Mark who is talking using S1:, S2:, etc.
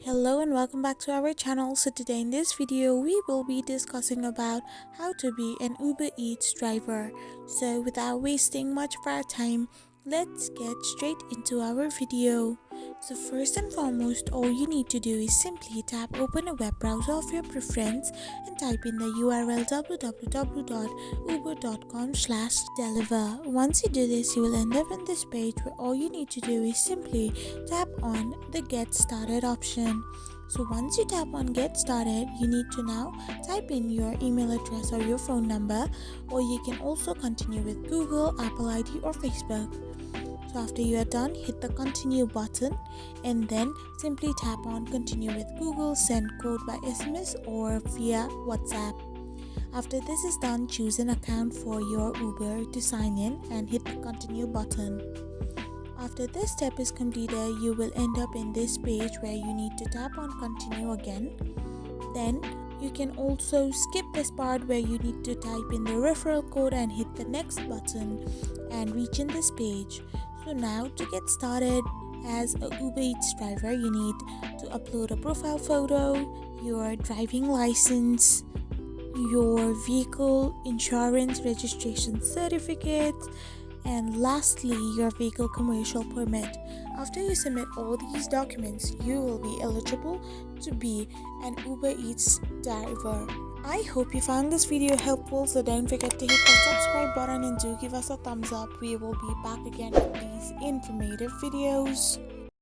S1: Hello and welcome back to our channel. So today in this video we will be discussing about how to be an Uber Eats driver. So without wasting much of our time, let's get straight into our video. So first and foremost, all you need to do is simply tap open a web browser of your preference and type in the URL www.uber.com/deliver. Once you do this, you will end up in this page where all you need to do is simply tap on the get started option. So once you tap on get started, you need to now type in your email address or your phone number, or you can also continue with Google, Apple ID or Facebook. So after you are done, hit the continue button and then simply tap on continue with Google, send code by SMS or via WhatsApp. After this is done, choose an account for your Uber to sign in and hit the continue button. After this step is completed, you will end up in this page where you need to tap on continue again. Then you can also skip this part where you need to type in the referral code and hit the next button and reach in this page. So now to get started as a Uber Eats driver, you need to upload a profile photo, your driving license, your vehicle insurance registration certificate, and lastly your vehicle commercial permit. After you submit all these documents, you will be eligible to be an Uber Eats driver. I hope you found this video helpful, so don't forget to hit the subscribe button and do give us a thumbs up. We will be back again with these informative videos.